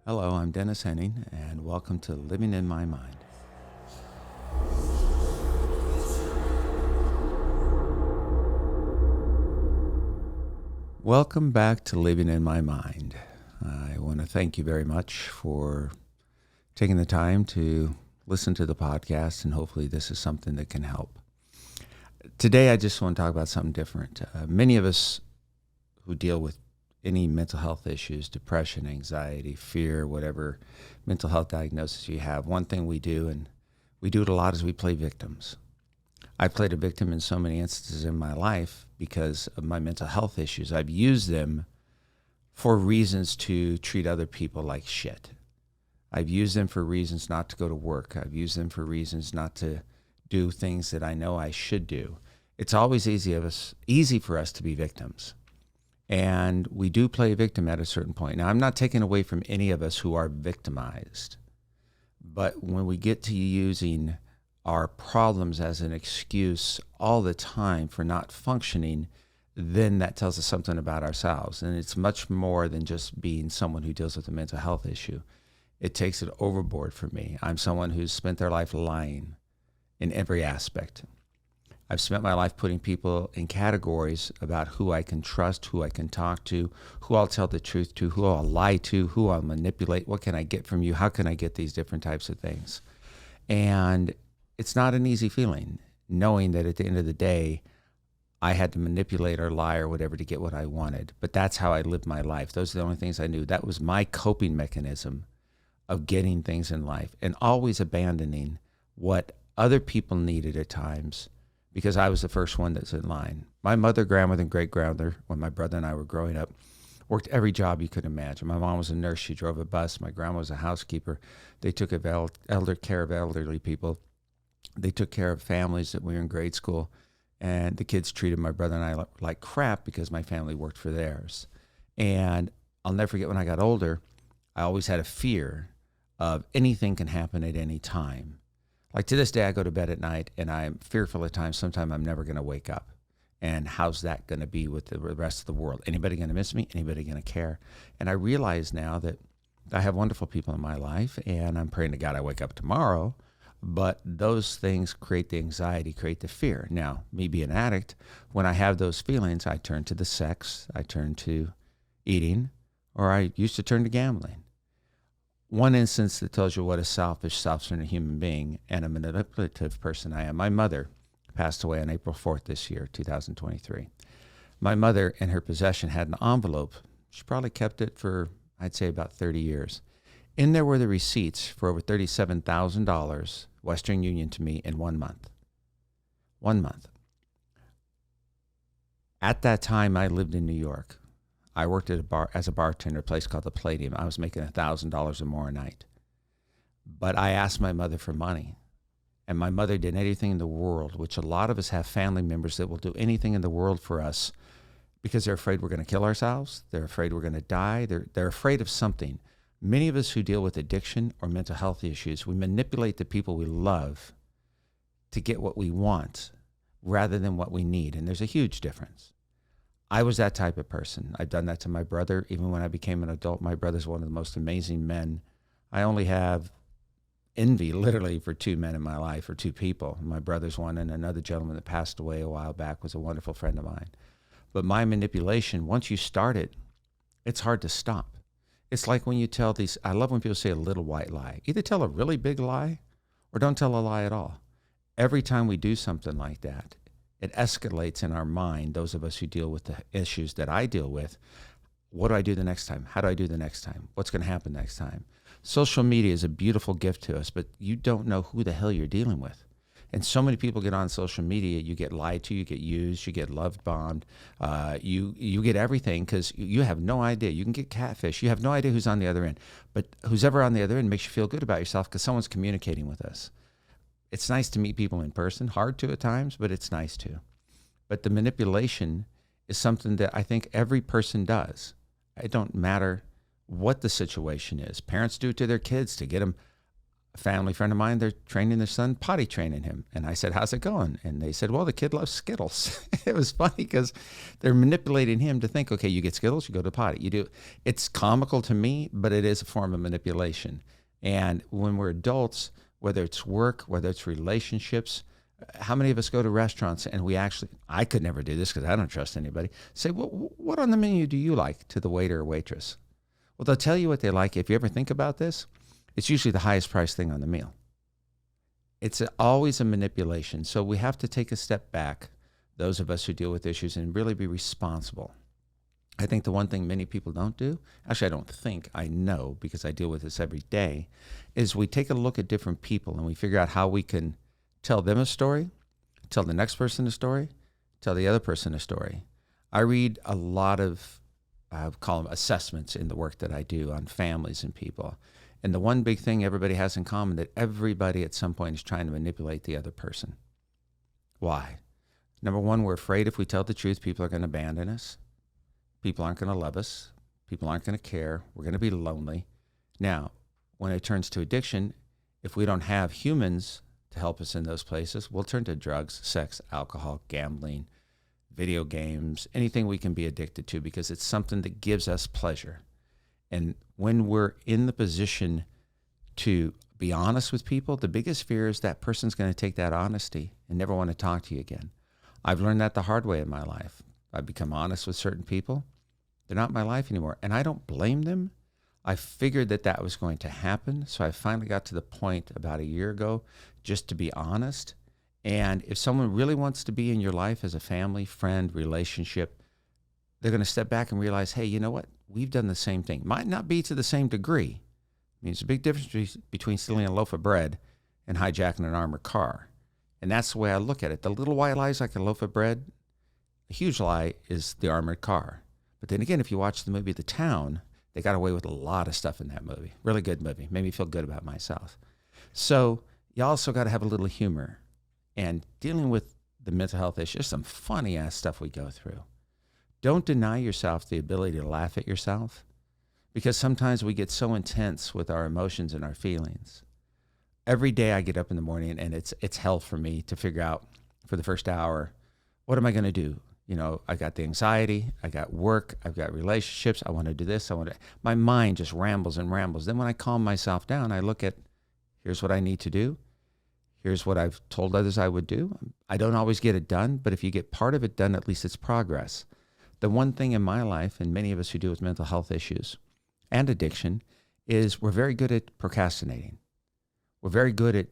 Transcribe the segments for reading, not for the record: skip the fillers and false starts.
Hello, I'm Dennis Henning, and welcome to Living in My Mind. Welcome back to Living in My Mind. I want to thank you very much for taking the time to listen to the podcast, and hopefully this is something that can help. Today, I just want to talk about something different. Many of us who deal with any mental health issues, depression, anxiety, fear, whatever mental health diagnosis you have, one thing we do, and we do it a lot, is we play victims. I played a victim in so many instances in my life because of my mental health issues. I've used them for reasons to treat other people like shit. I've used them for reasons not to go to work. I've used them for reasons not to do things that I know I should do. It's always easy for us to be victims. And we do play victim at a certain point. Now, I'm not taking away from any of us who are victimized. But when we get to using our problems as an excuse all the time for not functioning, then that tells us something about ourselves. And it's much more than just being someone who deals with a mental health issue. It takes it overboard for me. I'm someone who's spent their life lying in every aspect. I've spent my life putting people in categories about who I can trust, who I can talk to, who I'll tell the truth to, who I'll lie to, who I'll manipulate. What can I get from you? How can I get these different types of things? And it's not an easy feeling, knowing that at the end of the day, I had to manipulate or lie or whatever to get what I wanted. But that's how I lived my life. Those are the only things I knew. That was my coping mechanism of getting things in life, and always abandoning what other people needed at times, because I was the first one that's in line. My mother, grandmother, and great-grandmother, when my brother and I were growing up, worked every job you could imagine. My mom was a nurse. She drove a bus. My grandma was a housekeeper. They took care of elderly people. They took care of families that we were in grade school. And the kids treated my brother and I like crap because my family worked for theirs. And I'll never forget, when I got older, I always had a fear of anything can happen at any time. Like, to this day, I go to bed at night and I'm fearful at times. Sometime I'm never going to wake up. And how's that going to be with the rest of the world? Anybody going to miss me? Anybody going to care? And I realize now that I have wonderful people in my life, and I'm praying to God I wake up tomorrow. But those things create the anxiety, create the fear. Now, me being an addict, when I have those feelings, I turn to the sex, I turn to eating, or I used to turn to gambling. One instance that tells you what a selfish, self-centered human being and a manipulative person I am. My mother passed away on April 4th this year, 2023. My mother, in her possession, had an envelope. She probably kept it for, I'd say, about 30 years. In there were the receipts for over $37,000, Western Union, to me in 1 month. 1 month. At that time, I lived in New York. I worked at a bar as a bartender, a place called the Palladium. I was making $1,000 or more a night. But I asked my mother for money. And my mother did anything in the world, which a lot of us have family members that will do anything in the world for us because they're afraid we're going to kill ourselves. They're afraid we're going to die. They're afraid of something. Many of us who deal with addiction or mental health issues, we manipulate the people we love to get what we want rather than what we need. And there's a huge difference. I was that type of person. I've done that to my brother. Even when I became an adult, my brother's one of the most amazing men. I only have envy, literally, for two men in my life, or two people. My brother's one, and another gentleman that passed away a while back was a wonderful friend of mine. But my manipulation, once you start it, it's hard to stop. It's like when you tell these, I love when people say a little white lie. Either tell a really big lie or don't tell a lie at all. Every time we do something like that, it escalates in our mind, those of us who deal with the issues that I deal with. What do I do the next time? How do I do the next time? What's going to happen next time? Social media is a beautiful gift to us, but you don't know who the hell you're dealing with. And so many people get on social media, you get lied to, you get used, you get love bombed, you get everything because you have no idea. You can get catfish. You have no idea who's on the other end. But who's ever on the other end makes you feel good about yourself because someone's communicating with us. It's nice to meet people in person, hard to at times, but it's nice to. But the manipulation is something that I think every person does. It don't matter what the situation is. Parents do it to their kids to get them a family friend of mine, they're training their son, potty training him. And I said, how's it going? And they said, well, the kid loves Skittles. It was funny because they're manipulating him to think, okay, you get Skittles, you go to potty. You do. It's comical to me, but it is a form of manipulation. And when we're adults, whether it's work, whether it's relationships, how many of us go to restaurants and we actually, I could never do this because I don't trust anybody, say, well, what on the menu do you like, to the waiter or waitress? Well, they'll tell you what they like. If you ever think about this, it's usually the highest priced thing on the meal. It's always a manipulation. So we have to take a step back, those of us who deal with issues, and really be responsible. I think the one thing many people don't do, actually I don't think, I know because I deal with this every day, is we take a look at different people and we figure out how we can tell them a story, tell the next person a story, tell the other person a story. I read a lot of, I call them assessments in the work that I do on families and people. And the one big thing everybody has in common, that everybody at some point is trying to manipulate the other person. Why? Number one, we're afraid if we tell the truth, people are going to abandon us. People aren't going to love us. People aren't going to care. We're going to be lonely. Now, when it turns to addiction, if we don't have humans to help us in those places, we'll turn to drugs, sex, alcohol, gambling, video games, anything we can be addicted to because it's something that gives us pleasure. And when we're in the position to be honest with people, the biggest fear is that person's going to take that honesty and never want to talk to you again. I've learned that the hard way in my life. I've become honest with certain people. They're not in my life anymore. And I don't blame them. I figured that that was going to happen. So I finally got to the point about a year ago just to be honest. And if someone really wants to be in your life as a family, friend, relationship, they're going to step back and realize, hey, you know what? We've done the same thing. Might not be to the same degree. I mean, there's a big difference between stealing a loaf of bread and hijacking an armored car. And that's the way I look at it. The little white lie is like a loaf of bread. The huge lie is the armored car. But then again, if you watch the movie The Town, they got away with a lot of stuff in that movie. Really good movie. Made me feel good about myself. So you also got to have a little humor. And dealing with the mental health issues, some funny ass stuff we go through. Don't deny yourself the ability to laugh at yourself, because sometimes we get so intense with our emotions and our feelings. Every day I get up in the morning and it's hell for me to figure out for the first hour, what am I going to do? You know, I got the anxiety, I got work, I've got relationships, I want to do this, my mind just rambles and rambles. Then when I calm myself down, I look at, here's what I need to do. Here's what I've told others I would do. I don't always get it done, but if you get part of it done, at least it's progress. The one thing in my life, and many of us who deal with mental health issues and addiction, is we're very good at procrastinating. We're very good at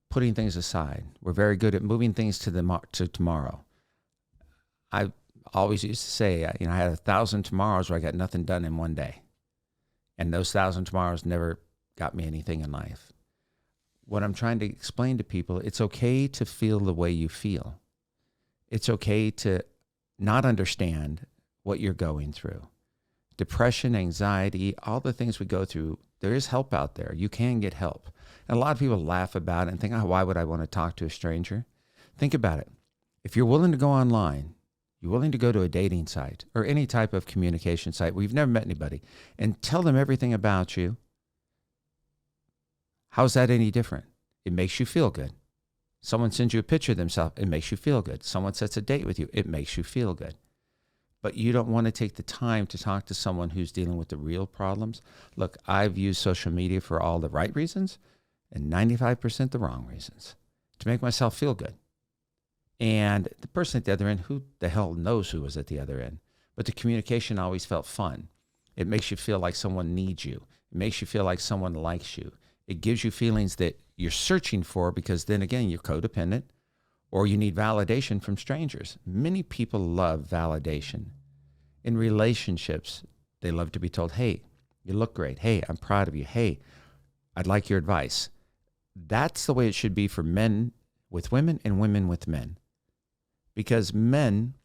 putting things aside. We're very good at moving things to tomorrow. I always used to say, I had 1,000 tomorrows where I got nothing done in one day. And those 1,000 tomorrows never got me anything in life. What I'm trying to explain to people, it's okay to feel the way you feel. It's okay to not understand what you're going through. Depression, anxiety, all the things we go through, there is help out there. You can get help. And a lot of people laugh about it and think, why would I want to talk to a stranger? Think about it. If you're willing to go online, you're willing to go to a dating site or any type of communication site where you've never met anybody and tell them everything about you, how's that any different? It makes you feel good. Someone sends you a picture of themselves, it makes you feel good. Someone sets a date with you, it makes you feel good. But you don't want to take the time to talk to someone who's dealing with the real problems. Look, I've used social media for all the right reasons and 95% the wrong reasons to make myself feel good. And the person at the other end, who the hell knows who was at the other end? But the communication always felt fun. It makes you feel like someone needs you. It makes you feel like someone likes you. It gives you feelings that you're searching for because then again, you're codependent or you need validation from strangers. Many people love validation. In relationships, they love to be told, hey, you look great. Hey, I'm proud of you. Hey, I'd like your advice. That's the way it should be for men with women and women with men. Because men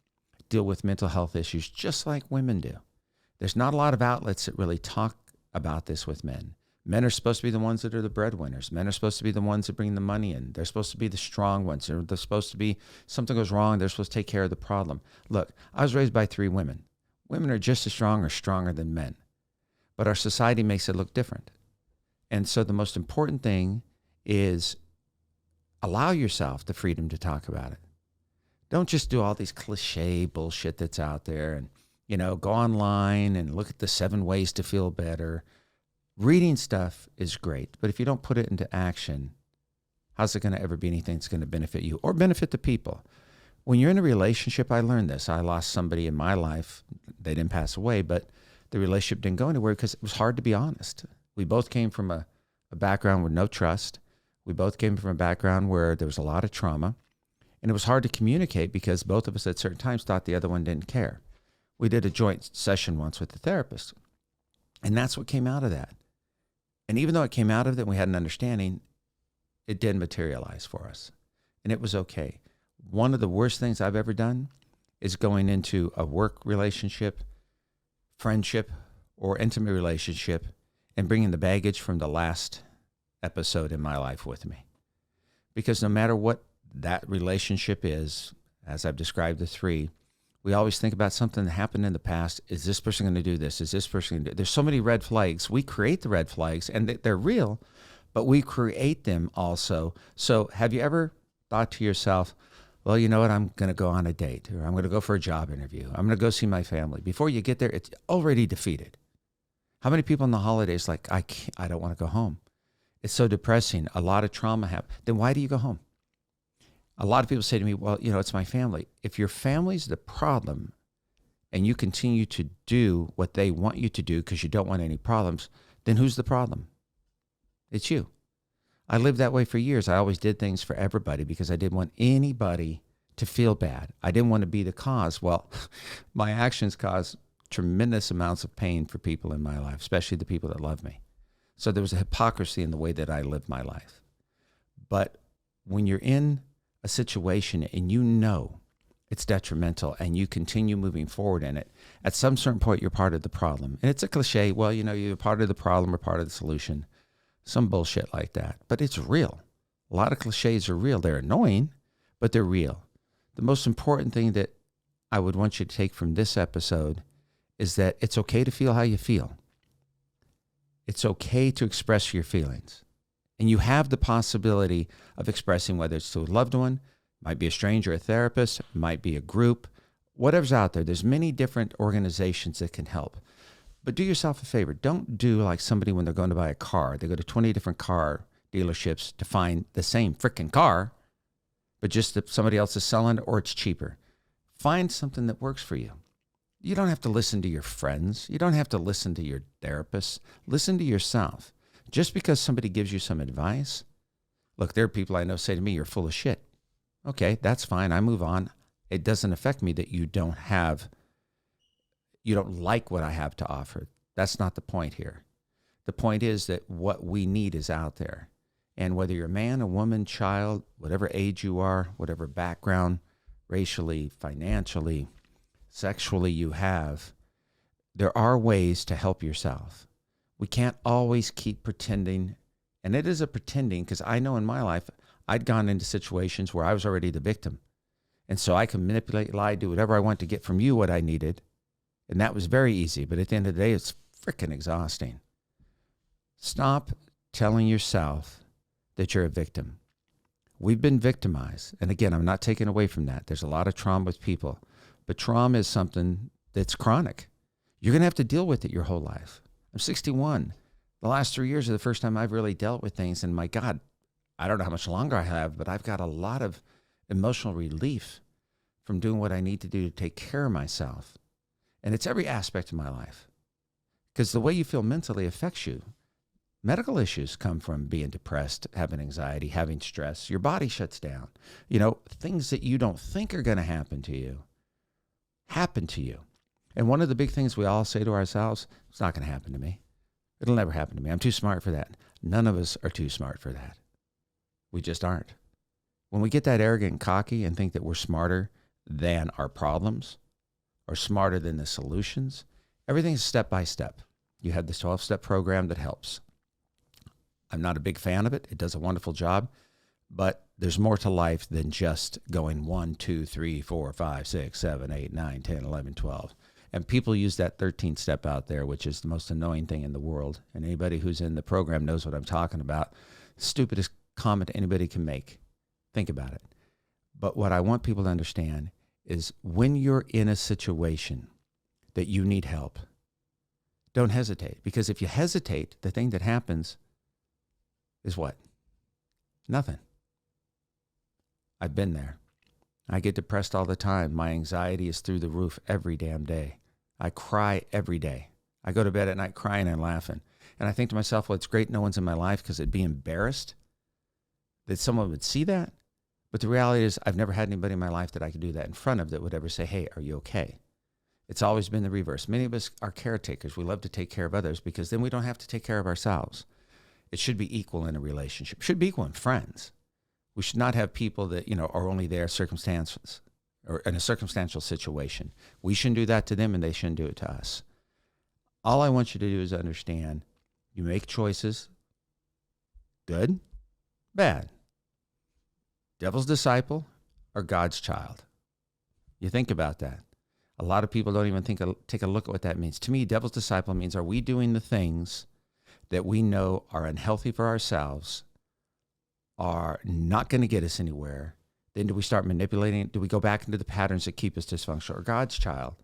deal with mental health issues just like women do. There's not a lot of outlets that really talk about this with men. Men are supposed to be the ones that are the breadwinners. Men are supposed to be the ones that bring the money in. They're supposed to be the strong ones. They're supposed to be, something goes wrong, they're supposed to take care of the problem. Look, I was raised by 3 women. Women are just as strong or stronger than men. But our society makes it look different. And so the most important thing is allow yourself the freedom to talk about it. Don't just do all these cliche bullshit that's out there and, go online and look at the 7 ways to feel better. Reading stuff is great, but if you don't put it into action, how's it going to ever be anything that's going to benefit you or benefit the people? When you're in a relationship, I learned this. I lost somebody in my life. They didn't pass away, but the relationship didn't go anywhere because it was hard to be honest. We both came from a background with no trust. We both came from a background where there was a lot of trauma. And it was hard to communicate because both of us at certain times thought the other one didn't care. We did a joint session once with the therapist. And that's what came out of that. And even though it came out of that, we had an understanding, it didn't materialize for us. And it was okay. One of the worst things I've ever done is going into a work relationship, friendship, or intimate relationship and bringing the baggage from the last episode in my life with me. Because no matter what that relationship is, as I've described the 3, we always think about something that happened in the past. Is this person going to do this? Is this person going to do? There's so many red flags. We create the red flags, and they're real, but we create them also. So have you ever thought to yourself, well, you know what? I'm going to go on a date, or I'm going to go for a job interview. I'm going to go see my family. Before you get there, it's already defeated. How many people in the holidays like, I don't want to go home. It's so depressing. A lot of trauma happened. Then why do you go home? A lot of people say to me, well, it's my family. If your family's the problem and you continue to do what they want you to do because you don't want any problems, then who's the problem? It's you. I lived that way for years. I always did things for everybody because I didn't want anybody to feel bad. I didn't want to be the cause. Well, my actions cause tremendous amounts of pain for people in my life, especially the people that love me. So there was a hypocrisy in the way that I lived my life. But when you're in a situation and it's detrimental and you continue moving forward in it, at some certain point you're part of the problem. And it's a cliche, well, you're part of the problem or part of the solution. Some bullshit like that. But it's real. A lot of cliches are real. They're annoying, but they're real. The most important thing that I would want you to take from this episode is that it's okay to feel how you feel. It's okay to express your feelings. And you have the possibility of expressing, whether it's to a loved one, might be a stranger, a therapist, might be a group, whatever's out there. There's many different organizations that can help. But do yourself a favor. Don't do like somebody when they're going to buy a car. They go to 20 different car dealerships to find the same freaking car, but just that somebody else is selling it or it's cheaper. Find something that works for you. You don't have to listen to your friends. You don't have to listen to your therapist. Listen to yourself. Just because somebody gives you some advice, look, there are people I know say to me, you're full of shit. Okay, that's fine. I move on. It doesn't affect me that you don't like what I have to offer. That's not the point here. The point is that what we need is out there. And whether you're a man, a woman, child, whatever age you are, whatever background, racially, financially, sexually you have, there are ways to help yourself. We can't always keep pretending. And it is a pretending because I know in my life, I'd gone into situations where I was already the victim. And so I can manipulate, lie, do whatever I want to get from you what I needed. And that was very easy. But at the end of the day, it's freaking exhausting. Stop telling yourself that you're a victim. We've been victimized. And again, I'm not taking away from that. There's a lot of trauma with people. But trauma is something that's chronic. You're going to have to deal with it your whole life. I'm 61. The last 3 years are the first time I've really dealt with things. And my God, I don't know how much longer I have, but I've got a lot of emotional relief from doing what I need to do to take care of myself. And it's every aspect of my life. Because the way you feel mentally affects you. Medical issues come from being depressed, having anxiety, having stress. Your body shuts down. Things that you don't think are going to happen to you happen to you. And one of the big things we all say to ourselves, it's not going to happen to me. It'll never happen to me. I'm too smart for that. None of us are too smart for that. We just aren't. When we get that arrogant and cocky and think that we're smarter than our problems or smarter than the solutions, everything's step by step. You have this 12-step program that helps. I'm not a big fan of it. It does a wonderful job, but there's more to life than just going 1, 2, 3, 4, 5, 6, 7, 8, 9, 10, 11, 12. And people use that 13th step out there, which is the most annoying thing in the world. And anybody who's in the program knows what I'm talking about. Stupidest comment anybody can make. Think about it. But what I want people to understand is when you're in a situation that you need help, don't hesitate. Because if you hesitate, the thing that happens is what? Nothing. I've been there. I get depressed all the time. My anxiety is through the roof every damn day. I cry every day. I go to bed at night crying and laughing. And I think to myself, well, it's great no one's in my life because it'd be embarrassed that someone would see that. But the reality is I've never had anybody in my life that I could do that in front of that would ever say, hey, are you okay? It's always been the reverse. Many of us are caretakers. We love to take care of others because then we don't have to take care of ourselves. It should be equal in a relationship. It should be equal in friends. We should not have people that, are only there circumstances or in a circumstantial situation. We shouldn't do that to them and they shouldn't do it to us. All I want you to do is understand you make choices, good, bad. Devil's disciple or God's child. You think about that. A lot of people don't even take a look at what that means. To me, devil's disciple means, are we doing the things that we know are unhealthy for ourselves, are not going to get us anywhere? Then do we start manipulating? Do we go back into the patterns that keep us dysfunctional? Or God's child?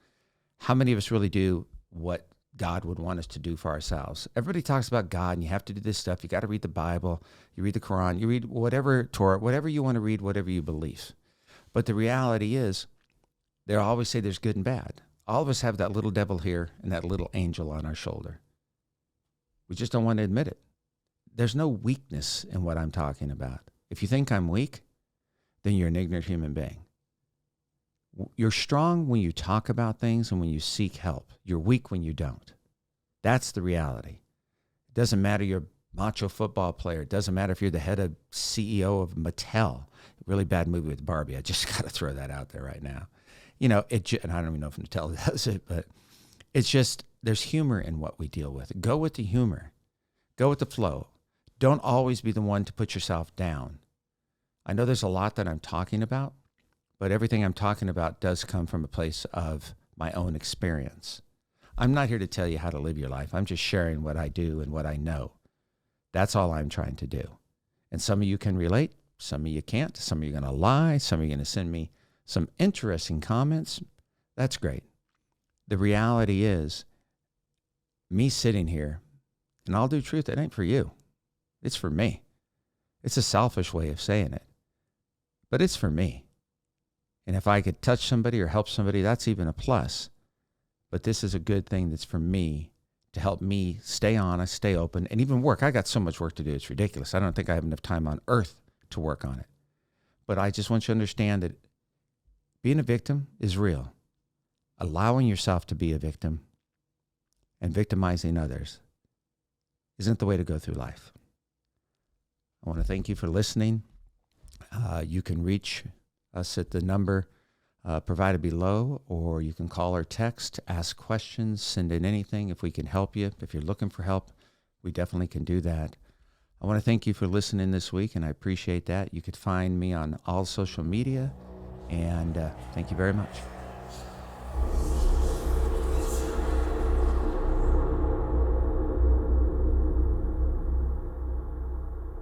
How many of us really do what God would want us to do for ourselves? Everybody talks about God and you have to do this stuff. You got to read the Bible, you read the Quran, you read whatever Torah, whatever you want to read, whatever you believe. But the reality is, they always say there's good and bad. All of us have that little devil here and that little angel on our shoulder. We just don't want to admit it. There's no weakness in what I'm talking about. If you think I'm weak, then you're an ignorant human being. You're strong when you talk about things and when you seek help. You're weak when you don't. That's the reality. It doesn't matter you're a macho football player. It doesn't matter if you're the head of CEO of Mattel. Really bad movie with Barbie. I just got to throw that out there right now. And I don't even know if Mattel does it, but it's just, there's humor in what we deal with. Go with the humor. Go with the flow. Don't always be the one to put yourself down. I know there's a lot that I'm talking about, but everything I'm talking about does come from a place of my own experience. I'm not here to tell you how to live your life. I'm just sharing what I do and what I know. That's all I'm trying to do. And some of you can relate. Some of you can't. Some of you are going to lie. Some of you are going to send me some interesting comments. That's great. The reality is, me sitting here, and I'll do truth, it ain't for you. It's for me. It's a selfish way of saying it, but it's for me. And if I could touch somebody or help somebody, that's even a plus. But this is a good thing that's for me to help me stay honest, stay open, and even work. I got so much work to do. It's ridiculous. I don't think I have enough time on earth to work on it. But I just want you to understand that being a victim is real. Allowing yourself to be a victim and victimizing others isn't the way to go through life. I want to thank you for listening. You can reach us at the number provided below, or you can call or text, ask questions, send in anything if we can help you. If you're looking for help, we definitely can do that. I want to thank you for listening this week, and I appreciate that. You could find me on all social media, and thank you very much.